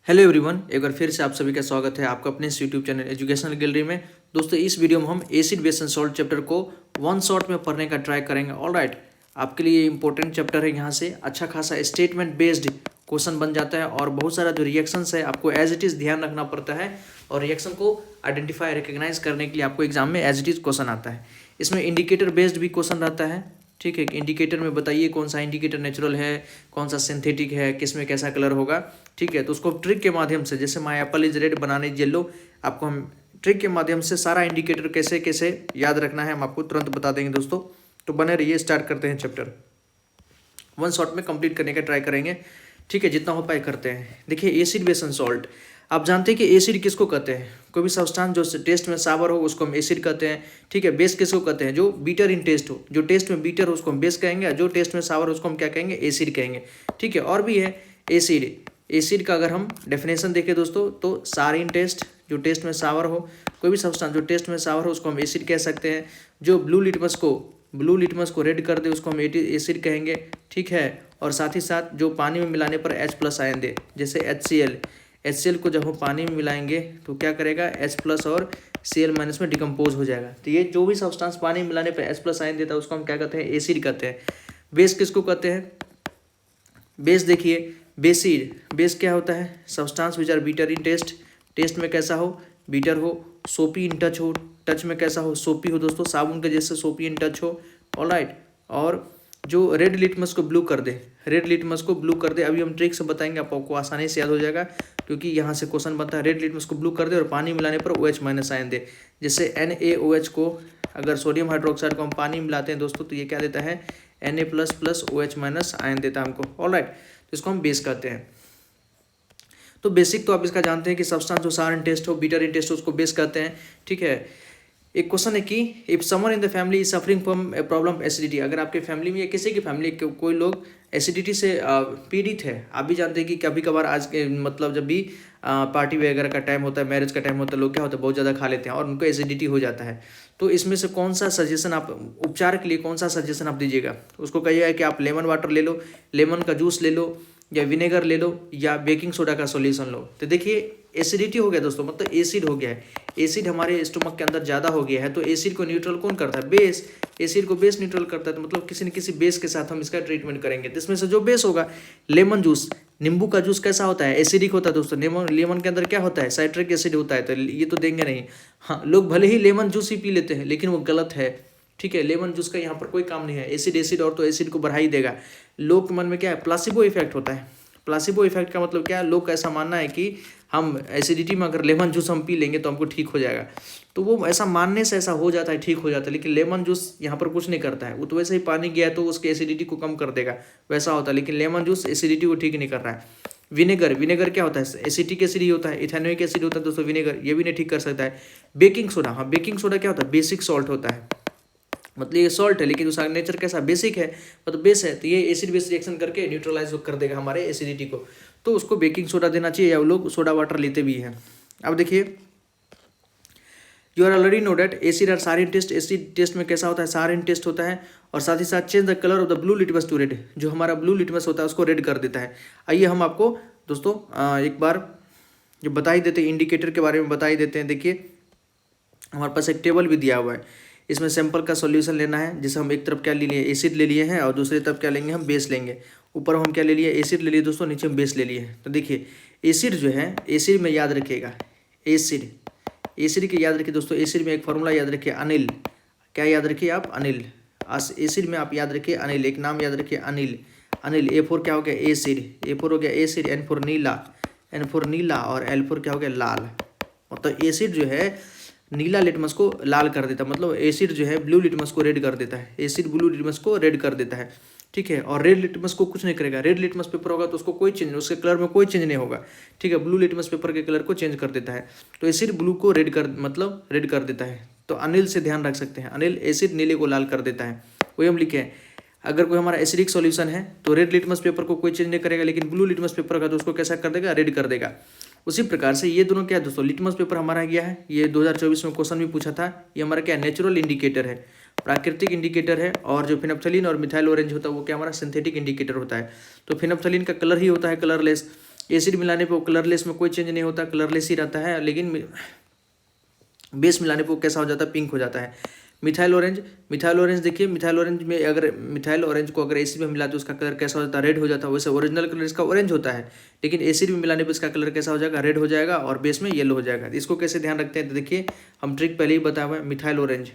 Hello everyone, एक बार फिर से आप सभी का स्वागत है आपका अपने इस यूट्यूब चैनल एजुकेशनल गैलरी में। दोस्तों, इस वीडियो में हम acid base and salt chapter को वन शॉट में पढ़ने का ट्राई करेंगे। ऑलराइट, आपके लिए इंपॉर्टेंट चैप्टर है। यहाँ से अच्छा खासा स्टेटमेंट बेस्ड क्वेश्चन बन जाता है और बहुत सारा जो रिएक्शंस है आपको एज इट इज़ ध्यान रखना पड़ता है और रिएक्शन को आइडेंटिफाई रिकग्नाइज करने के लिए आपको एग्जाम में एज इट इज़ क्वेश्चन आता है। इसमें इंडिकेटर बेस्ड भी क्वेश्चन रहता है। ठीक है, इंडिकेटर में बताइए कौन सा इंडिकेटर नेचुरल है, कौन सा सिंथेटिक है, किस में कैसा कलर होगा। ठीक है, तो उसको ट्रिक के माध्यम से, जैसे माय एप्पल इज रेड बनाने येलो, आपको हम ट्रिक के माध्यम से सारा इंडिकेटर कैसे कैसे याद रखना है हम आपको तुरंत बता देंगे दोस्तों। तो बने रहिए, स्टार्ट करते हैं चैप्टर। वन शॉट में कंप्लीट करने का ट्राई करेंगे। ठीक है, जितना हो पाए करते हैं। देखिए, एसिड बेस एंड सॉल्ट, आप जानते हैं कि एसिड किसको कहते हैं? कोई भी सब्सटेंस जो टेस्ट में सावर हो उसको हम एसिड कहते हैं। ठीक है, बेस किसको कहते हैं? जो बीटर इन टेस्ट हो, जो टेस्ट में बीटर हो उसको हम बेस कहेंगे, जो टेस्ट में सावर हो उसको हम क्या कहेंगे? एसिड कहेंगे। ठीक है, और भी है एसिड। एसिड का अगर हम डेफिनेशन देखें दोस्तों, तो सार इन टेस्ट, जो टेस्ट में सावर हो, कोई भी सब्सटेंस जो टेस्ट में सावर हो उसको हम एसिड कह सकते हैं। जो ब्लू लिटमस को रेड कर दे उसको हम एसिड कहेंगे। ठीक है, और साथ ही साथ जो पानी में मिलाने पर H+ आयन दे, जैसे HCl को जब हम पानी में मिलाएंगे तो क्या करेगा? H+ और Cl- में डिकम्पोज हो जाएगा। तो ये जो भी सब्सटेंस पानी में मिलाने पर H+ आयन देता है उसको हम क्या कहते हैं? एसिड कहते हैं। बेस किसको कहते हैं? बेस देखिए, बेस क्या होता है? Substance which are bitter in taste, taste में कैसा हो? बीटर हो। सोपी इन टच हो, टच में कैसा हो? सोपी हो दोस्तों, साबुन के जैसे सोपी इन टच हो। ऑलराइट, और जो रेड लिटमस को ब्लू कर दे, अभी हम ट्रिक से बताएंगे, आपको आसानी से याद हो जाएगा क्योंकि यहाँ से क्वेश्चन बनता है। रेड लिटमस को ब्लू कर दे और पानी मिलाने पर OH- आयन दे, जैसे NaOH को, अगर सोडियम हाइड्रोक्साइड को हम पानी मिलाते हैं दोस्तों तो ये क्या देता है? Na++ OH- आयन देता है हमको। ऑलराइट, तो इसको हम बेस कहते हैं। तो बेसिक तो आप इसका जानते हैं कि सब्सटेंस जो सार इन टेस्ट हो, बीटर इन टेस्ट हो, उसको बेस कहते हैं। ठीक है, एक क्वेश्चन है कि if someone in the family is suffering from a problem acidity, अगर आपके फैमिली में या किसी की फैमिली कोई लोग एसिडिटी से पीड़ित है। आप भी जानते हैं कि कभी कभार आज के मतलब जब भी पार्टी वगैरह का टाइम होता है, मैरिज का टाइम होता है, लोग क्या होता है बहुत ज़्यादा खा लेते हैं और उनको एसिडिटी हो जाता है। तो इसमें से कौन सा सजेशन आप, उपचार के लिए कौन सा सजेशन आप दीजिएगा? उसको कहिएगा कि आप लेमन वाटर ले लो, लेमन का जूस ले लो, या विनेगर ले लो, या बेकिंग सोडा का सॉल्यूशन लो। तो देखिए, एसिडिटी हो गया दोस्तों, मतलब एसिड हो गया है। एसिड हमारे स्टोमक के अंदर ज़्यादा हो गया है, तो एसिड को न्यूट्रल कौन करता है? बेस। एसिड को बेस न्यूट्रल करता है, तो मतलब किसी न किसी बेस के साथ हम इसका ट्रीटमेंट करेंगे। तो इसमें से जो बेस होगा, लेमन जूस, नींबू का जूस कैसा होता है? एसिडिक होता है दोस्तों। लेमन के अंदर क्या होता है? साइट्रिक एसिड होता है, तो ये तो देंगे नहीं। हाँ, लोग भले ही लेमन जूस ही पी लेते हैं लेकिन वो गलत है। ठीक है, लेमन जूस का यहाँ पर कोई काम नहीं है। एसिड और तो एसिड को बढ़ा ही देगा। लोग के मन में क्या है? प्लासिबो इफेक्ट होता है। प्लासिबो इफेक्ट का मतलब क्या है? लोग का ऐसा मानना है कि हम एसिडिटी में अगर लेमन जूस हम पी लेंगे तो हमको ठीक हो जाएगा। तो वो ऐसा मानने से ऐसा हो जाता है, ठीक हो जाता है, लेकिन लेमन जूस यहाँ पर कुछ नहीं करता है। वो तो वैसे ही पानी गया है तो उसके एसिडिटी को कम कर देगा, वैसा होता है, लेकिन लेमन जूस एसिडिटी को ठीक नहीं कर रहा है। विनेगर क्या होता है? एसिटिक एसिड ही होता है, इथेनोइक एसिड होता है दोस्तों विनेगर, ये भी नहीं ठीक कर सकता है। बेकिंग सोडा, हाँ बेकिंग सोडा क्या होता है? बेसिक सॉल्ट होता है, मतलब ये सॉल्ट है लेकिन उसका नेचर कैसा? बेसिक है, मतलब बेस है, तो ये एसिड बेस रिएक्शन करके न्यूट्रलाइज कर देगा हमारे एसिडिटी को। तो उसको बेकिंग सोडा देना चाहिए, या वो लोग सोडा वाटर लेते भी हैं। अब देखिए, you are already know that acid और सारिन टेस्ट, एसिड टेस्ट में कैसा होता है? सारिन टेस्ट होता है, और साथ ही साथ change the colour of the blue litmus to red, जो हमारा ब्लू लिटमस होता है उसको रेड कर देता है। आइए हम आपको दोस्तों एक बार जो बता ही देते हैं, इंडिकेटर के बारे में बता ही देते हैं। देखिए, हमारे पास एक टेबल भी दिया हुआ है, इसमें सैंपल का सॉल्यूशन लेना है, जिसे हम एक तरफ क्या ले लिए? एसिड ले लिए हैं, और दूसरी तरफ क्या लेंगे? हम बेस लेंगे। ऊपर हम क्या ले लिए? एसिड ले लिए दोस्तों, नीचे हम बेस ले लिए। तो देखिए, एसिड जो है, एसिड में याद रखिएगा, एसिड के याद रखिए दोस्तों, एसिड में एक फार्मूला याद रखिए, अनिल। क्या याद रखिए आप? अनिल। एसिड में आप याद रखिए अनिल, एक नाम याद रखिए, अनिल। A4 क्या हो गया? एसिड, A4 हो गया एसिड, N4 नीला, और L4 क्या हो गया? लाल। मतलब एसिड जो है नीला लिटमस को लाल कर देता है, मतलब एसिड जो है ब्लू लिटमस को रेड कर देता है, एसिड ब्लू लिटमस को रेड कर देता है। ठीक है, और रेड लिटमस को कुछ नहीं करेगा। रेड लिटमस पेपर होगा तो उसको कोई चेंज, उसके कलर में कोई चेंज नहीं होगा। ठीक है, ब्लू लिटमस पेपर के कलर को चेंज कर देता है। तो एसिड ब्लू को रेड कर देता है। तो अनिल से ध्यान रख सकते हैं, अनिल एसिड नीले को लाल कर देता है। वही हम लिखे हैं, अगर कोई हमारा एसिडिक सॉल्यूशन है तो रेड लिटमस पेपर को कोई चेंज नहीं करेगा, लेकिन ब्लू लिटमस पेपर का तो उसको कैसा कर देगा? रेड कर देगा। उसी प्रकार से ये दोनों क्या है दोस्तों? लिटमस पेपर हमारा गया है, ये 2024 में क्वेश्चन भी पूछा था। ये हमारा क्या? नेचुरल इंडिकेटर है, प्राकृतिक इंडिकेटर है। और जो फिनप्थलीन और मिथाइल ऑरेंज होता है वो क्या? हमारा सिंथेटिक इंडिकेटर होता है। तो फिनप्थलीन का कलर ही होता है कलरलेस, एसिड मिलाने पे वो कलरलेस में कोई चेंज नहीं होता, कलरलेस ही रहता है, लेकिन बेस मिलाने पे वो कैसा हो जाता है, पिंक हो जाता है। मिथाइल ऑरेंज, मिथाइल ऑरेंज देखिए, मिथाइल ऑरेंज में अगर मिथाइल ऑरेंज को अगर एसिड में मिलाते तो उसका कलर कैसा हो जाता है, रेड हो जाता है। वैसे ओरिजिनल कलर इसका ऑरेंज होता है, लेकिन एसिड में मिलाने पर इसका कलर कैसा हो जाएगा, रेड हो जाएगा और बेस में येलो हो जाएगा। इसको कैसे ध्यान रखते हैं तो देखिए, हम ट्रिक पहले ही बताया हुआ है। Methyl orange,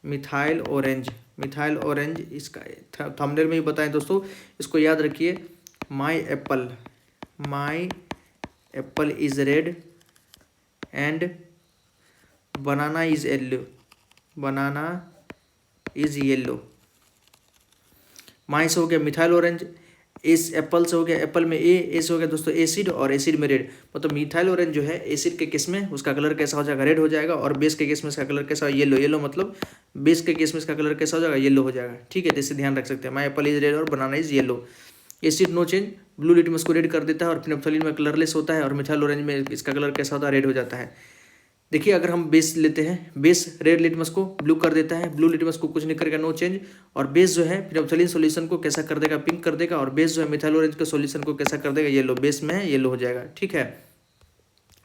methyl orange, methyl orange इसका थंबनेल में ही बताएं दोस्तों, इसको याद रखिए। My apple, my apple is red and banana is yellow, banana is yellow. My से हो गया मिथाइल ऑरेंज, इस एप्पल से हो गया, एप्पल में ए से हो गया दोस्तों एसिड, और एसिड में रेड। मतलब मिथाइल ऑरेंज जो है एसिड के केस में उसका कलर कैसा हो जाएगा, रेड हो जाएगा, और बेस के केस में इसका कलर कैसा हो, येलो। येलो मतलब बेस के केस में इसका कलर कैसा हो जाएगा, येलो हो जाएगा। ठीक है, तो इसे ध्यान रख सकते हैं। माई एप्पल इज रेड और banana is yellow. Acid no change, blue litmus को रेड कर देता है, और फिनोप्थलीन में कलरलेस होता है, और मिथाइल ऑरेंज में इसका कलर कैसा होता है, रेड हो जाता है। देखिए, अगर हम बेस लेते हैं, बेस रेड लिटमस को ब्लू कर देता है, ब्लू लिटमस को कुछ नहीं करेगा, नो चेंज, और बेस जो है फिनोप्थलीन सॉल्यूशन को कैसा कर देगा, पिंक कर देगा, और बेस जो है मिथाइल ऑरेंज के सॉल्यूशन को कैसा कर देगा, येलो। बेस में है, येलो हो जाएगा। ठीक है,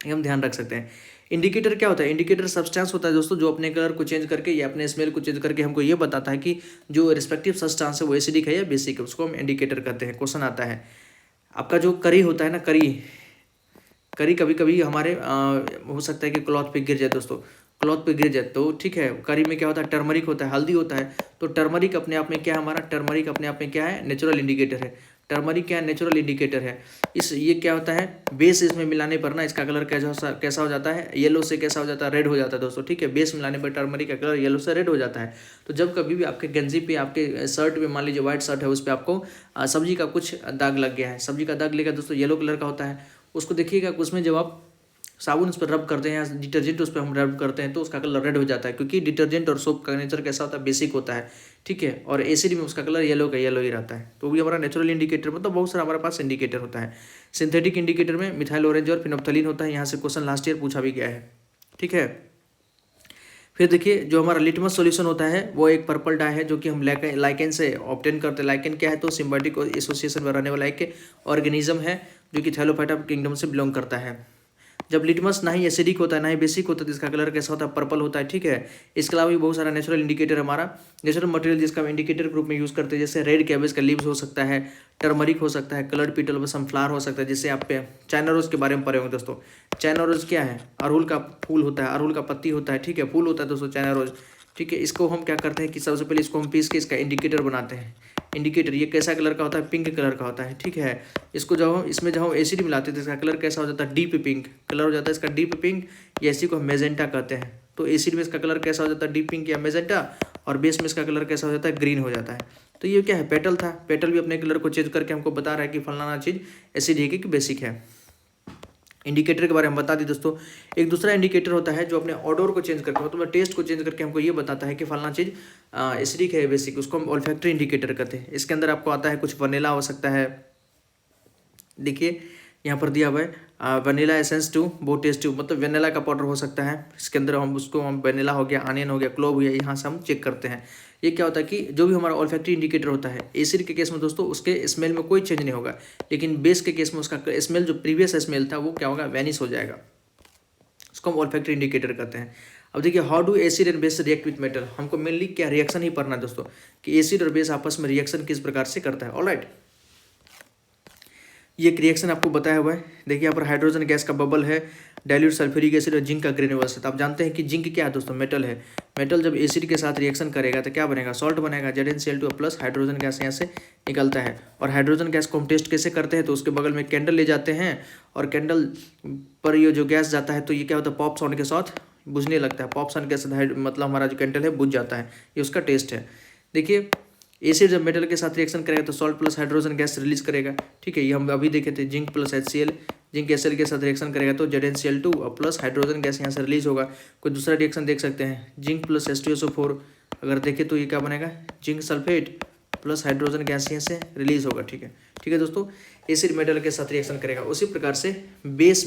ये हम ध्यान रख सकते हैं। इंडिकेटर क्या होता है, इंडिकेटर सब्सटेंस होता है दोस्तों, जो अपने कलर को चेंज करके या अपने स्मेल को चेंज करके हमको ये बताता है कि जो रिस्पेक्टिव सब्सटेंस है वो एसिडिक है या बेसिक है, उसको हम इंडिकेटर कहते हैं। क्वेश्चन आता है आपका जो करी होता है ना, करी कभी कभी हमारे हो सकता है कि क्लॉथ पे गिर जाए दोस्तों, क्लॉथ पे गिर जाए तो ठीक है। करी में क्या होता है, टर्मरिक होता है, हल्दी होता है। तो टर्मरिक अपने आप में क्या है, हमारा टर्मरिक अपने आप में क्या है, नेचुरल इंडिकेटर है। टर्मरिक क्या है, नेचुरल इंडिकेटर है। ये क्या होता है, बेस इसमें मिलाने पर ना इसका कलर कैसा हो जाता है, येलो से कैसा हो जाता है, रेड हो जाता है दोस्तों। ठीक है, बेस मिलाने पर टर्मरिक का कलर येलो से रेड हो जाता है। तो जब कभी भी आपके गंजी पे, आपके शर्ट पे, मान लीजिए व्हाइट शर्ट है, उस पर आपको सब्जी का कुछ दाग लग गया है, सब्जी का दाग लेगा दोस्तों, येलो कलर का होता है। उसको देखिएगा, उसमें जब आप साबुन उस पर रब करते हैं या डिटर्जेंट उस पर हम रब करते हैं तो उसका कलर रेड हो जाता है, क्योंकि डिटर्जेंट और सोप का नेचर कैसा होता है, बेसिक होता है। ठीक है, और एसिड में उसका कलर येलो का येलो ही रहता है। तो ये हमारा नेचुरल इंडिकेटर, मतलब बहुत सारा हमारे पास इंडिकेटर होता है। सिंथेटिक इंडिकेटर में मिथाइल ऑरेंज और फिनोप्थलीन होता है। यहाँ से क्वेश्चन लास्ट ईयर पूछा भी गया है। ठीक है, फिर देखिए, जो हमारा लिटमस सॉल्यूशन होता है वो एक पर्पल डाई है, जो कि हम लाइकेन से ऑब्टेन करते हैं। लाइकेन क्या है, तो सिम्बायोटिक एसोसिएशन में रहने वाला एक ऑर्गेनिज्म है, जो कि थैलोफाइटा किंगडम से बिलोंग करता है। जब लिटमस ना ही एसिडिक होता है ना ही बेसिक होता है, तो इसका कलर कैसा होता है, पर्पल होता है। ठीक है, इसके अलावा भी बहुत सारा नेचुरल इंडिकेटर हमारा नेचुरल मटेरियल जिसका हम इंडिकेटर ग्रुप में यूज़ करते हैं, जैसे रेड कैबेज का लीव्स हो सकता है, टर्मरिक हो सकता है, कलर्ड पीटल में सनफ्लावर हो सकता है। जिससे आप पे चाइना रोज के बारे में पढ़े होंगे दोस्तों। चाइना रोज क्या है, अड़हुल का फूल होता है, अड़हुल का पत्ती होता है। ठीक है, फूल होता है दोस्तों चाइना रोज। ठीक है, इसको हम क्या करते हैं कि सबसे पहले इसको हम पीस के इसका इंडिकेटर बनाते हैं। इंडिकेटर ये कैसा कलर का होता है, पिंक कलर का होता है। ठीक है, इसको जब हम इसमें एसिड मिलाते हैं तो इसका कलर कैसा हो जाता है, डीप पिंक कलर हो जाता है इसका, डीप पिंक, या इसी को हम मेजेंटा कहते हैं। तो एसिड में इसका कलर कैसा हो जाता है, डीप पिंक या मेजेंटा, और बेस में इसका कलर कैसा हो जाता है, ग्रीन हो जाता है। तो ये क्या है, पेटल था। पेटल भी अपने कलर को चेंज करके हमको बता रहा है कि फलाना चीज़ एसिड है कि बेसिक है। इंडिकेटर के बारे में बता दी दोस्तों। एक दूसरा इंडिकेटर होता है जो अपने ऑडोर को चेंज करके, मतलब टेस्ट को चेंज करके हमको ये बताता है कि फलना चीज़ एसिडिक है बेसिक, उसको हम ऑल्फैक्टरी इंडिकेटर कहते हैं। इसके अंदर आपको आता है कुछ वनीला हो सकता है, देखिए यहाँ पर दिया हुआ है वनीला एसेंस टू बहुत टेस्टी, मतलब वनीला का पाउडर हो सकता है इसके अंदर। हम वनीला हो गया, अनियन हो गया, क्लोव हो गया, यहाँ से हम चेक करते हैं। ये क्या होता है कि जो भी हमारा ऑल्फैक्टरी इंडिकेटर होता है, एसिड के केस में दोस्तों उसके स्मेल में कोई चेंज नहीं होगा, लेकिन बेस के केस में उसका स्मेल जो प्रीवियस स्मेल था वो क्या होगा, वैनिश हो जाएगा। उसको हम ऑल्फैक्टरी इंडिकेटर कहते हैं। अब देखिए, how do acid and base react with metal. हमको मेनली क्या रिएक्शन ही पढ़ना है दोस्तों, कि एसिड और बेस आपस में रिएक्शन किस प्रकार से करता है। ऑलराइट, ये एक रिएक्शन आपको बताया हुआ है। देखिए यहाँ पर हाइड्रोजन गैस का बबल है, डाइल्यूट सल्फ्यूरिक एसिड और जिंक का ग्रेन्यूल्स है। तो आप जानते हैं कि जिंक क्या है दोस्तों, मेटल है। मेटल जब एसिड के साथ रिएक्शन करेगा तो क्या बनेगा, सॉल्ट बनेगा, ZnCl2 प्लस हाइड्रोजन गैस यहाँ से निकलता है। और हाइड्रोजन गैस को हम टेस्ट कैसे करते हैं, तो उसके बगल में कैंडल ले जाते हैं, और कैंडल पर ये जो गैस जाता है तो ये क्या होता है, पॉप साउंड के साथ बुझने लगता है। पॉप साउंड के साथ मतलब हमारा जो कैंडल है बुझ जाता है, ये उसका टेस्ट है। देखिए, एसिड जब मेटल के साथ रिएक्शन करेगा तो salt plus hydrogen gas release करेगा। ठीक है, ये हम अभी देखे थे। Zinc plus HCl, zinc HCl के साथ रिएक्शन करेगा तो ZnCl2 प्लस हाइड्रोजन गैस यहाँ से रिलीज होगा। कोई दूसरा रिएक्शन देख सकते हैं, जिंक प्लस H2SO4 अगर देखें तो ये क्या बनेगा, zinc sulphate plus hydrogen gas यहाँ से रिलीज होगा। ठीक है दोस्तों, एसिड मेटल के साथ रिएक्शन करेगा। उसी प्रकार से बेस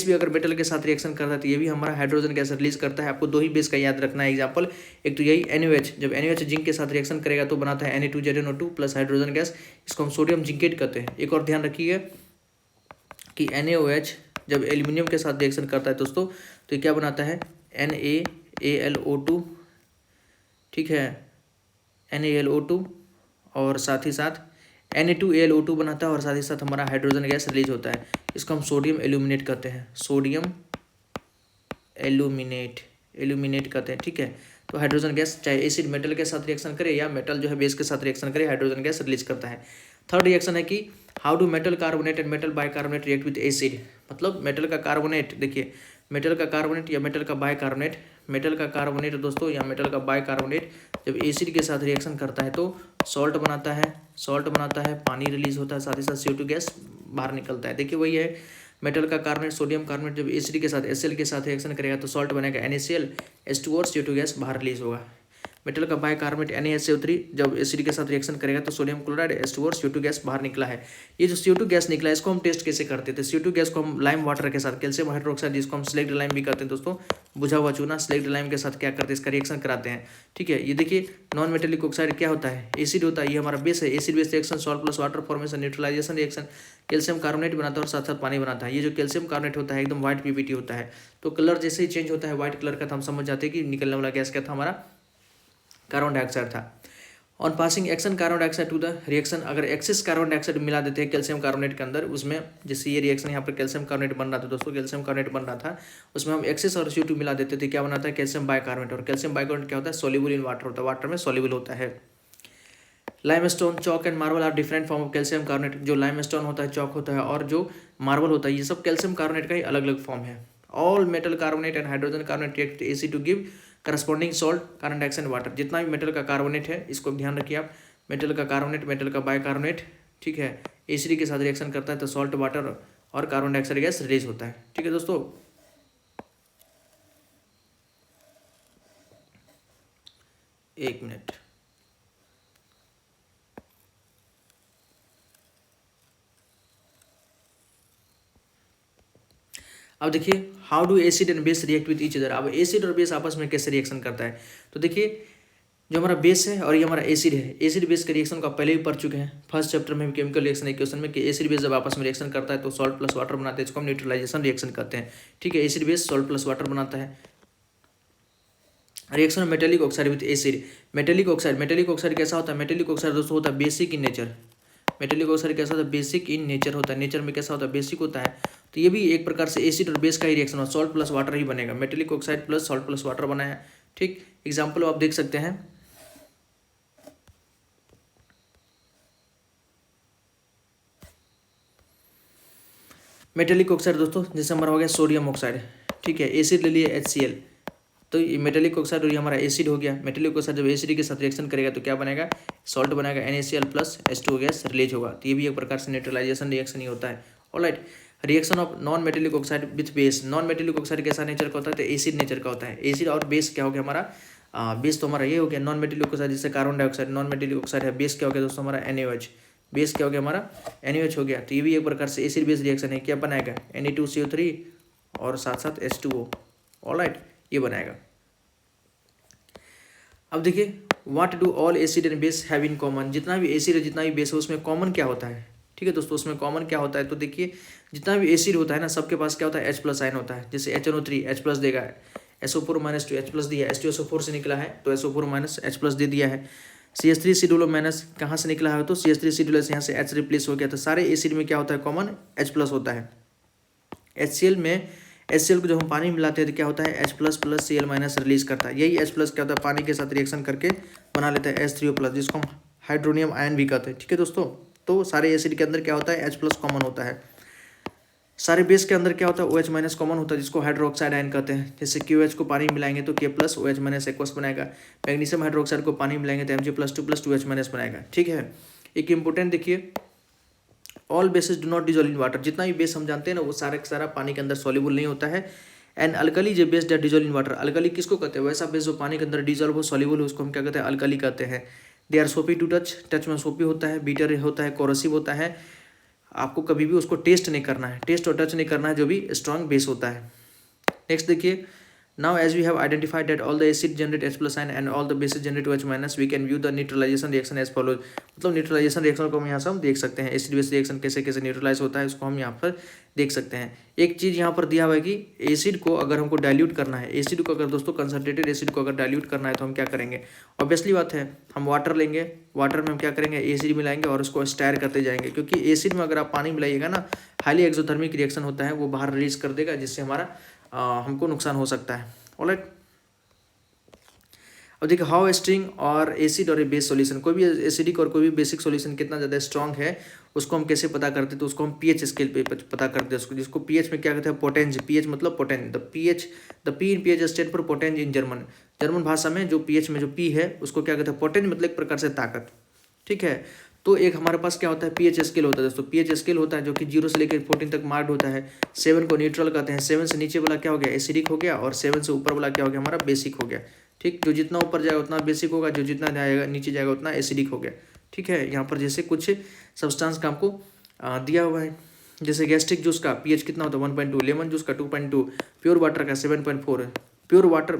भी अगर मेटल के साथ रिएक्शन करता है तो ये भी हमारा हाइड्रोजन गैस रिलीज करता है। आपको दो ही बेस का याद रखना है एग्जाम्पल, एक तो यही NaOH, जब NaOH जिंक के साथ रिएक्शन करेगा तो बनाता है Na2ZnO2 प्लस हाइड्रोजन गैस, इसको हम सोडियम जिंकेट कहते हैं। एक और ध्यान रखिएगा, कि NaOH जब एल्यूमिनियम के साथ रिएक्शन करता है दोस्तों तो ये क्या बनाता है NaAlO2, ठीक है, NaAlO2 और साथ ही साथ Na2AlO2 बनाता है और साथ ही साथ हमारा हाइड्रोजन गैस रिलीज होता है। इसको हम सोडियम एल्यूमिनेट कहते हैं, सोडियम एल्यूमिनेट कहते हैं, ठीक है। तो हाइड्रोजन गैस चाहे एसिड मेटल के साथ रिएक्शन करे या मेटल जो है बेस के साथ रिएक्शन करे, हाइड्रोजन गैस रिलीज करता है। थर्ड रिएक्शन है कि how do metal carbonate and metal bicarbonate react with acid. मतलब मेटल का कार्बोनेट, देखिए मेटल का कार्बोनेट या मेटल का बाइकार्बोनेट, मेटल का कार्बोनेट दोस्तों या मेटल का बाइकार्बोनेट जब एसिड के साथ रिएक्शन करता है तो सॉल्ट बनाता है, पानी रिलीज होता है, साथ ही साथ CO2 गैस बाहर निकलता है। देखिए वही है, मेटल का कार्बोनेट सोडियम कार्बोनेट जब एसिड के साथ HCl के साथ रिएक्शन करेगा तो सॉल्ट बनेगा NaCl, H2O और CO2 गैस बाहर रिलीज होगा। मेटल का बाइकार्बोनेट NaHCO3 जब एसिड के साथ रिएक्शन करेगा तो सोडियम क्लोराइड, H2O और CO2 गैस बाहर निकला है। ये जो CO2 गैस निकला है इसको हम टेस्ट कैसे करते थे, CO2 गैस को हम लाइम वाटर के साथ, कैल्शियम हाइड्रोक्साइड जिसको हम स्लेक्ट लाइम भी करते हैं दोस्तों, बुझा हुआ चूना, स्लेक्ट लाइम के साथ क्या करते हैं, इसका रिएक्शन कराते हैं, ठीक है। ये देखिए नॉन मेटेलिक ऑक्साइड क्या होता है, एसिड होता है, ये हमारा बेस है, acid base reaction, salt plus water formation, neutralisation reaction, calcium carbonate बनाता है और साथ साथ पानी बनाता है। ये जो कैल्शियम कार्बोनेट होता है एकदम व्हाइट PBT होता है, तो कलर जैसे ही चेंज होता है व्हाइट कलर का तो हम समझ जाते हैं कि निकलने वाला गैस क्या था, हमारा कार्बन डाइऑक्साइड था। On passing action carbon dioxide to the reaction, अगर एक्सेस कार्बन डाइऑक्साइड मिला देते हैं कैल्शियम कार्बोनेट के अंदर, उसमें जैसे ये रिएक्शन यहाँ पर कैल्शियम कार्बोनेट बन रहा था दोस्तों, कैल्शियम कार्बोनेट बन रहा था, उसमें हम एक्सेस और CO2 मिला देते थे, क्या बनाता है कैल्शियम बाइकार्बोनेट। और कैल्शियम बाइकार्बोनेट क्या होता है, सोल्यूबल इन वाटर होता है, वाटर में सोल्यूबल होता है। Limestone, chalk and marble are different form of calcium carbonate. जो लाइमस्टोन होता है, चौक होता है और जो मार्बल होता है, ये सब कैल्शियम कार्बोनेट का ही अलग अलग फॉर्म है। All metal carbonate and hydrogen carbonate react acid to give corresponding salt, carbon dioxide, water. जितना भी मेटल का कार्बोनेट है इसको ध्यान रखिए आप, मेटल का कार्बोनेट, मेटल का बाइकार्बोनेट, ठीक है, एसिड के साथ रिएक्शन करता है तो सॉल्ट, वाटर और कार्बन डाइऑक्साइड गैस रिलीज होता है, ठीक है दोस्तों। एक मिनट, अब देखिए how do acid and base react with each other. अब एसिड और बेस आपस में कैसे रिएक्शन करता है, तो देखिए जो हमारा बेस है और ये हमारा एसिड है, एसिड बेस के रिएक्शन को आप पहले भी पढ़ चुके हैं फर्स्ट चैप्टर में भी, केमिकल रिएक्शन इक्वेशन में, कि एसिड बेस जब आपस में रिएक्शन करता है तो सॉल्ट प्लस वाटर बनाते हैं, इसको हम न्यूट्रलाइजेशन रिएक्शन कहते हैं, ठीक है। Acid base salt plus water बनाता है। Reaction metallic oxide with acid, metallic oxide कैसा होता है, मेटेलिक ऑक्साइड दोस्तों होता है basic in nature. Metallic oxide कैसा होता है, बेसिक इन नेचर होता है, नेचर में कैसा होता है, बेसिक होता है। तो ये भी एक प्रकार से एसिड और बेस का ही रिएक्शन हो, सॉल्ट प्लस वाटर ही बनेगा, metallic oxide plus salt plus water बनाया, ठीक। एग्जाम्पल आप देख सकते हैं, मेटेलिक ऑक्साइड दोस्तों जैसे हमारा हो गया सोडियम ऑक्साइड, ठीक है, एसिड ले लिए HCl, तो ये मेटेलिक ऑक्साइड और ये हमारा एसिड हो गया। मेटेलिक ऑक्साइड जब एसिड के साथ रिएक्शन करेगा तो क्या बनेगा, सॉल्ट बनेगा, NaCl plus H2O gas release होगा। तो ये भी एक प्रकार से न्यूट्रलाइजेशन रिएक्शन ही होता है। Alright, reaction of non metallic oxide with base, non metallic oxide कैसा नेचर का होता है, तो एसिड नेचर का होता है। एसिड और बेस क्या हो गया हमारा, बेस तो हमारा ये हो गया नॉन मेटेलिक ऑक्साइड, जैसे carbon dioxide non metallic oxide है, बेस क्या हो गया दोस्तों हमारा NaOH, बेस क्या हो गया हमारा NaOH हो गया। तो ये भी एक प्रकार से एसिड बेस रिएक्शन है, क्या बनाएगा Na2CO3 और साथ साथ H2O, ऑलराइट, ये बनाएगा। अब देखिए what do all acid and base have in common, जितना भी एसिड है जितना भी बेस है उसमें कॉमन क्या होता है, ठीक है दोस्तों, उसमें कॉमन क्या होता है, तो देखिए जितना भी एसिड होता है ना सबके पास क्या होता है H+ आयन होता है, जैसे HNO3 H+ देगा, SO4 - 2 H+ दिया, H2SO4 से निकला है तो SO4 - H+ दे दिया है। CH3 C माइनस कहाँ से निकला है, तो CH3 C यहाँ से H रिप्लेस हो गया, तो सारे एसिड में क्या होता है कॉमन H+ होता है। HCl में HCl को जब हम पानी मिलाते हैं तो क्या होता है H+ प्लस Cl- रिलीज करता है, यही H+ क्या होता है पानी के साथ रिएक्शन करके बना लेता है H3O+, जिसको हम हाइड्रोनियम आयन भी कहते हैं, ठीक है दोस्तों। तो सारे एसिड के अंदर क्या होता है H+ कॉमन होता है। सारे बेस के अंदर क्या होता है OH- कॉमन होता है, जिसको हाइड्रोक्साइड आयन कहते हैं। जैसे QH को पानी मिलाएंगे तो K+ OH- एक्वस बनाएगा, मैग्नीशियम हाइड्रोक्साइड को पानी मिलाएंगे तो Mg+2 + 2H- बनाएगा, ठीक है। एक इंपॉर्टेंट देखिए, all bases do not dissolve in water, जितना भी बेस हम जानते हैं ना वो सारा का सारा पानी के अंदर सॉल्युबल नहीं होता है। एंड अल्कली जो base that dissolve in water, alkali किसको कहते हैं, वैसा बेस जो पानी के अंदर डिजोल्व हो सॉल्युबल हो उसको हम क्या कहते हैं अल्कली कहते हैं। दे आर सोपी टू टच, टच में सोपी होता है, बीटर होता है, कोरोसिव होता है, आपको कभी भी उसको टेस्ट नहीं करना है, टेस्ट और टच नहीं करना है जो भी स्ट्रॉन्ग बेस होता है। नेक्स्ट देखिए, Now as we have identified that all the acid generate H plus ion and all the bases generate OH minus, we can view the neutralization reaction as follows। मतलब neutralisation reaction को हम यहाँ से हम देख सकते हैं, एसिड बेस रिएक्शन कैसे कैसे न्यूट्रलाइज होता है उसको हम यहाँ पर देख सकते हैं। एक चीज़ यहाँ पर दिया हुआ है कि एसिड को अगर हमको डाइल्यूट करना है, एसिड को अगर दोस्तों कंसनट्रेटेड एसिड को अगर डाइल्यूट करना है तो हम क्या करेंगे, ऑब्वियसली बात है हम वाटर लेंगे, वाटर में हम क्या करेंगे एसिड मिलाएंगे और उसको स्टायर करते जाएंगे, क्योंकि एसिड में अगर आप पानी मिलाइएगा ना हाईली एक्सोथर्मिक रिएक्शन होता है, वो बाहर रिलीज कर देगा जिससे हमारा हमको नुकसान हो सकता है। ऑलराइट, अब देखिए हाउ स्ट्रिंग और एसिड और बेस सॉल्यूशन, कोई भी एसिडिक और कोई भी बेसिक सॉल्यूशन कितना ज़्यादा स्ट्रॉन्ग है उसको हम कैसे पता करते हैं, तो उसको हम पीएच स्केल पे पता करते हैं उसको, जिसको पीएच में क्या कहते हैं पोटेंज, पीएच मतलब पोटेंज, the P in pH stand for पोटेंज इन जर्मन भाषा में जो पीएच में जो पी है उसको क्या कहते हैं पोटेंज, मतलब एक प्रकार से ताकत। ठीक है, तो एक हमारे पास क्या होता है पीएच स्केल होता है दोस्तों, पीएच स्केल होता है जो कि 0 से लेकर 14 तक मार्क्ड होता है। 7 को न्यूट्रल कहते हैं, 7 से नीचे वाला क्या हो गया एसिडिक हो गया, और 7 से ऊपर वाला क्या हो गया हमारा बेसिक हो गया। ठीक, जो जितना ऊपर जाएगा उतना बेसिक होगा, जो जितना जाएगा नीचे जाएगा उतना एसिडिक हो गया। ठीक है, यहाँ पर जैसे कुछ सब्सटेंस का हमको दिया हुआ है, जैसे गैस्ट्रिक जूस का पीएच कितना होता है 1.2, लेमन जूस का 2.2, प्योर वाटर का 7.4 है। प्योर वाटर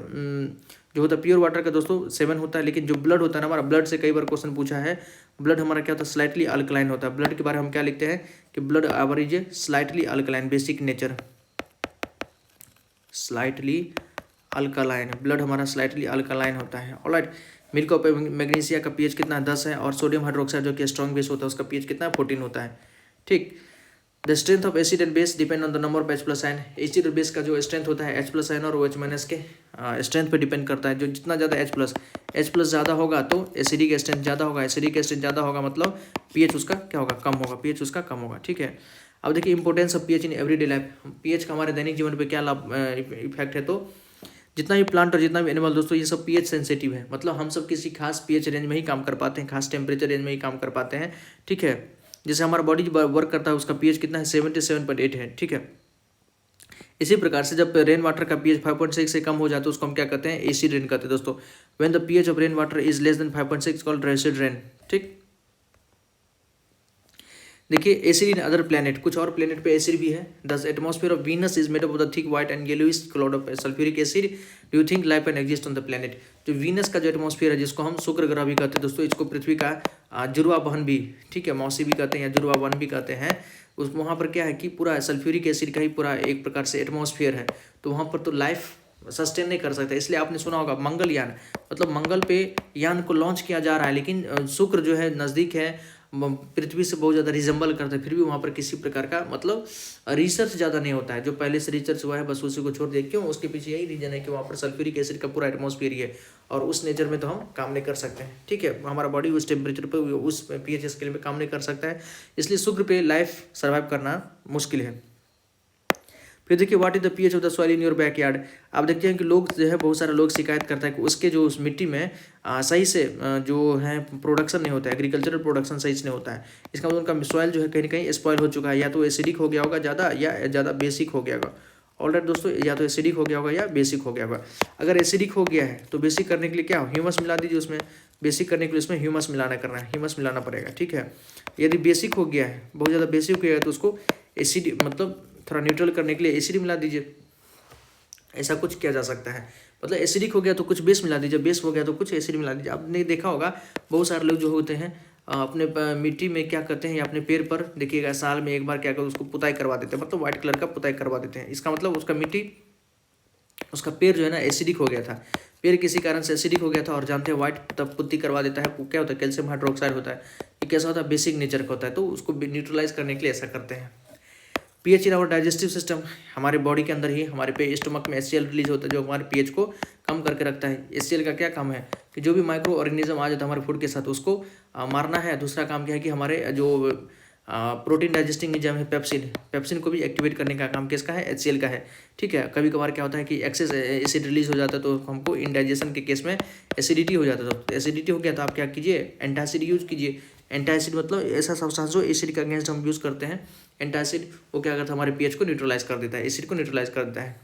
जो होता है प्योर वाटर का दोस्तों 7 होता है, लेकिन जो ब्लड होता है ना हमारा, ब्लड से कई बार क्वेश्चन पूछा है, ब्लड हमारा क्या होता है स्लाइटली अल्कलाइन होता है। ब्लड के बारे में हम क्या लिखते हैं कि blood our is slightly alkaline, basic nature slightly alkaline, blood हमारा स्लाइटली अल्कलाइन होता है। ऑलराइट, मिल्क ऑफ मैग्नीशिया का पीएच कितना है 10 है, और सोडियम हाइड्रोक्साइड जो कि स्ट्रॉन्ग बेस होता है उसका पीएच कितना है 14 होता है। ठीक, the strength of acid and base depend on the number of H plus ion, acid और बेस का जो स्ट्रेंथ होता है H प्लस आयन और OH माइनस के स्ट्रेंथ पे डिपेंड करता है। जो जितना ज़्यादा H प्लस ज़्यादा होगा तो एसिडिक स्ट्रेंथ ज़्यादा होगा, एसिडिक स्ट्रेंथ ज़्यादा होगा मतलब पीएच उसका क्या होगा कम होगा, पीएच उसका कम होगा। ठीक है, अब देखिए importance of pH in everyday life, pH का हमारे दैनिक जीवन पे क्या लाभ इफेक्ट है, तो जितना भी प्लांट और जितना भी एनिमल दोस्तों ये सब पीएच सेंसिटिव है, मतलब हम सब किसी खास पीएच रेंज में ही काम कर पाते हैं, खास टेम्परेचर रेंज में ही काम कर पाते हैं। ठीक है, जैसे हमारा बॉडी वर्क करता है उसका पीएच कितना है 77.8 है। ठीक है, इसी प्रकार से जब रेन वाटर का पीएच 5.6 से कम हो जाता है तो उसको हम क्या कहते हैं एसिड रेन कहते हैं दोस्तों। When the pH of rain water is less than 5.6 called acid rain. ठीक, देखिए एसिड इन अदर प्लैनेट, कुछ और प्लैनेट पे एसिड भी है। The atmosphere of Venus is made up of the thick white and yellowish cloud of sulphuric acid, do you think life can exist on the planet. जो Venus का जो atmosphere है जिसको हम शुक्र ग्रह भी कहते हैं दोस्तों, इसको पृथ्वी का जुड़वा बहन भी, ठीक है मौसी भी कहते हैं या जुड़वा बहन भी कहते हैं, उस वहाँ पर क्या है कि पूरा सल्फ्यूरिक एसिड का ही पूरा एक प्रकार से एटमॉस्फेयर है, तो वहाँ पर तो लाइफ सस्टेन नहीं कर सकता। इसलिए आपने सुना होगा मंगलयान, मतलब मंगल पे यान को लॉन्च किया जा रहा है, लेकिन शुक्र जो है नज़दीक है, पृथ्वी से बहुत ज़्यादा रिजेंबल करता है, फिर भी वहाँ पर किसी प्रकार का मतलब रिसर्च ज़्यादा नहीं होता है। जो पहले से रिसर्च हुआ है बस उसी को छोड़ दिया, क्यों उसके पीछे यही रीजन है कि वहाँ पर सल्फ्यूरिक एसिड का पूरा एटमॉस्फेयर ही है, और उस नेचर में तो हम काम नहीं कर सकते हैं। ठीक है, हमारा बॉडी उस टेम्परेचर पर उस पीएच स्केल में काम नहीं कर सकता है, इसलिए शुक्र पे लाइफ सर्वाइव करना मुश्किल है। फिर देखिए what is the pH of the soil in your backyard. आप देखते हैं कि लोग जो है बहुत सारे लोग शिकायत करता है कि उसके जो उस मिट्टी में सही से जो है प्रोडक्शन नहीं होता है, एग्रीकल्चरल प्रोडक्शन सही से नहीं होता है। इसका मतलब उनका सॉइल जो है कहीं ना कहीं स्पॉइल हो चुका है, या तो एसिडिक हो गया होगा ज़्यादा या ज़्यादा बेसिक हो गया होगा। ऑलराइट दोस्तों, या तो एसिडिक हो गया होगा या बेसिक हो गया होगा। अगर एसिडिक हो गया है तो बेसिक करने के लिए क्या ह्यूमस मिला दीजिए उसमें, बेसिक करने के लिए उसमें ह्यूमस मिलाना करना है, ह्यूमस मिलाना पड़ेगा। ठीक है, यदि बेसिक हो गया है बहुत ज़्यादा बेसिक हो गया है तो उसको एसिड मतलब थोड़ा न्यूट्रल करने के लिए एसिड मिला दीजिए, ऐसा कुछ किया जा सकता है। मतलब एसिडिक हो गया तो कुछ बेस मिला दीजिए, बेस हो गया तो कुछ एसिड मिला दीजिए। आपने देखा होगा बहुत सारे लोग जो होते हैं अपने मिट्टी में क्या करते हैं या अपने पेड़ पर देखिएगा साल में एक बार क्या करते उसको पुताई करवा देते हैं, मतलब व्हाइट कलर का पुताई करवा देते हैं। इसका मतलब उसका मिट्टी उसका पेड़ जो है ना एसिडिक हो गया था, पेड़ किसी कारण से एसिडिक हो गया था, और जानते हैं व्हाइट तब पुट्टी करवा देता है, क्या होता है कैल्शियम हाइड्रोक्साइड होता है, ये कैसा होता है बेसिक नेचर का होता है, तो उसको न्यूट्रलाइज करने के लिए ऐसा करते हैं। PH in our digestive system, हमारे बॉडी के अंदर ही हमारे पे स्टमक में HCl रिलीज होता है जो हमारे पीएच को कम करके रखता है। HCl का क्या काम है कि जो भी माइक्रो ऑर्गेनिज्म आ जाता है हमारे फूड के साथ उसको मारना है। दूसरा काम क्या है कि हमारे जो प्रोटीन डाइजेस्टिंग एंजाइम है पेप्सिन को भी एक्टिवेट करने का काम किसका है HCl का है। ठीक है, कभी कभार क्या होता है कि एक्सेस एसिड रिलीज हो जाता है तो हमको इंडाइजेशन के केस में एसिडिटी हो जाता है। तो एसिडिटी हो गया तो आप क्या कीजिए एंटासिड यूज कीजिए। एंटासिड मतलब ऐसा सब्सटेंस जो एसिड के अगेंस्ट हम यूज़ करते हैं। एंटासिड वो क्या करता है हमारे पीएच को न्यूट्रलाइज कर देता है, एसिड को न्यूट्रलाइज कर देता है।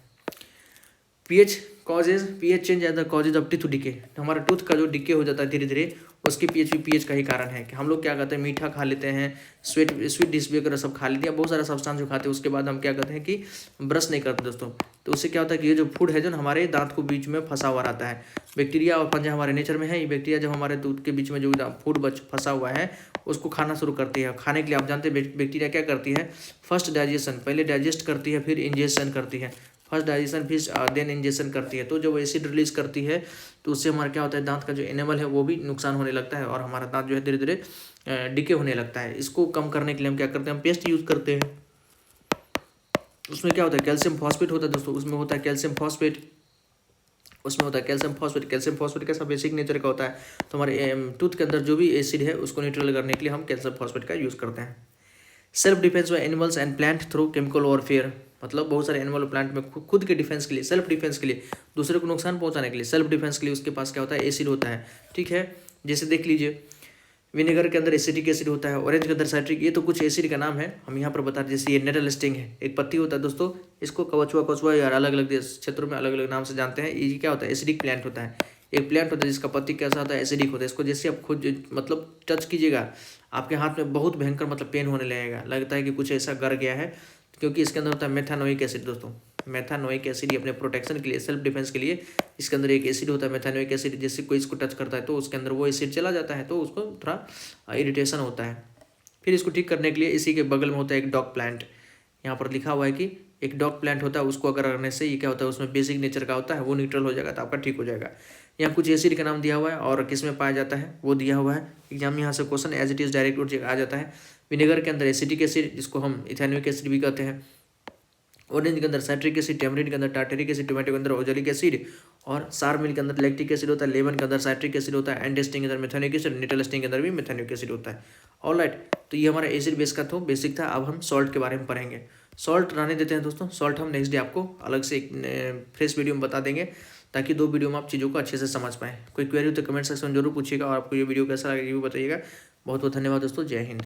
PH change as the causes of teeth decay, हमारा टूथ का जो डिके हो जाता है धीरे धीरे उसकी पीएच का ही कारण है कि हम लोग क्या करते हैं, मीठा खा लेते हैं, स्वीट डिश वगैरह सब खा लेते हैं, बहुत सारा सब्सटेंस जो खाते हैं, उसके बाद हम क्या करते हैं कि ब्रश नहीं करते दोस्तों। तो उससे क्या होता है कि ये जो फूड है जो हमारे दांत को बीच में फंसा हुआ रहता है। बैक्टीरिया और फंजा हमारे नेचर में है, ये बैक्टीरिया जब हमारे दूध के बीच में जो फूड फंसा हुआ है उसको खाना शुरू करती है। खाने के लिए आप जानते हैं बैक्टीरिया क्या करती है, फर्स्ट डाइजेशन, पहले डाइजेस्ट करती है, फिर इंजेशन करती है। फर्स्ट डाइजेशन फिर देन इंजेशन करती है। तो जब एसिड रिलीज करती है तो उससे हमारा क्या होता है, दांत का जो एनिमल है वो भी नुकसान होने लगता है और हमारा दांत जो है धीरे धीरे डिके होने लगता है। इसको कम करने के लिए हम क्या करते हैं, हम पेस्ट यूज करते हैं। उसमें क्या होता है, कैल्शियम फॉस्फेट होता है दोस्तों, उसमें होता है कैल्शियम फॉस्फेट, उसमें होता है कैल्शियम फॉस्फेट। कैल्शियम फॉस्फेट कैसा बेसिक नेचर का होता है, तो हमारे टूथ के अंदर जो भी एसिड है उसको न्यूट्रल करने के लिए हम कैल्शियम फॉस्फेट का यूज़ करते हैं। Self defence by animals and plant through chemical warfare, मतलब बहुत सारे एनिमल और प्लांट में खुद के डिफेंस के लिए, सेल्फ डिफेंस के लिए, दूसरे को नुकसान पहुंचाने के लिए, सेल्फ डिफेंस के लिए उसके पास क्या होता है, एसिड होता है। ठीक है, जैसे देख लीजिए विनेगर के अंदर एसिटिक एसिड होता है, ऑरेंज के अंदर साइट्रिक, ये तो कुछ एसिड का नाम है, हम यहाँ पर बता रहे। जैसे ये नेटल स्टिंग है, एक पत्ती होता है दोस्तों, इसको कवचुआ या अलग अलग क्षेत्रों में अलग अलग नाम से जानते हैं। ये क्या होता है, एसिडिक प्लांट होता है। एक प्लांट होता है जिसका पत्ती कैसा होता है, एसिडिक होता है। इसको जैसे आप खुद मतलब टच कीजिएगा आपके हाथ में बहुत भयंकर मतलब पेन होने लगेगा, लगता है कि कुछ ऐसा गड़ गया है, क्योंकि इसके अंदर होता है मेथानोइक एसिड दोस्तों। मेथानोइक एसिड अपने प्रोटेक्शन के लिए, सेल्फ डिफेंस के लिए इसके अंदर एक एसिड होता है मेथानोइक एसिड। जैसे कोई इसको टच करता है तो उसके अंदर वो एसिड चला जाता है, तो उसको थोड़ा इरिटेशन होता है। फिर इसको ठीक करने के लिए इसी के बगल में होता है एक डॉग प्लांट, यहाँ पर लिखा हुआ है कि एक डॉग प्लांट होता है, उसको अगर करने से ये क्या होता है, उसमें बेसिक नेचर का होता है, वो न्यूट्रल हो जाएगा तो आपका ठीक हो जाएगा। यहाँ कुछ एसिड का नाम दिया हुआ है और किस में पाया जाता है वो दिया हुआ है। एग्जाम में यहाँ से question as it is direct आ जाता है। विनेगर के अंदर एसिटिक एसिड जिसको हम इथेनोइक एसिड भी कहते हैं, ऑरेंज के अंदर साइट्रिक एसिड, टेमरिन के अंदर टार्टेरिक एसिड, टोमेटो के अंदर ओजेलिक एसिड और सार मिल के अंदर लैक्टिक एसिड होता है, लेमन के अंदर साइट्रिक एसिड होता है, एंडेस्टिंग के अंदर मेथानिक एसिड, निटलस्टिंग के अंदर भी मेथानिक एसिड होता है। ऑलराइट, तो ये हमारा एसिड बेस का तो बेसिक था। अब हम सॉल्ट के बारे में पढ़ेंगे। सॉल्ट रहने देते हैं दोस्तों, सॉल्ट हम नेक्स्ट डे आपको अलग से एक फ्रेश वीडियो में बता देंगे, ताकि 2 वीडियो में आप चीज़ों को अच्छे से समझ पाएँ। कोई क्वेरी हो तो कमेंट सेक्शन में जरूर पूछिएगा और आपको ये वीडियो कैसा लगा ये भी बताइएगा। बहुत बहुत धन्यवाद दोस्तों, जय हिंद।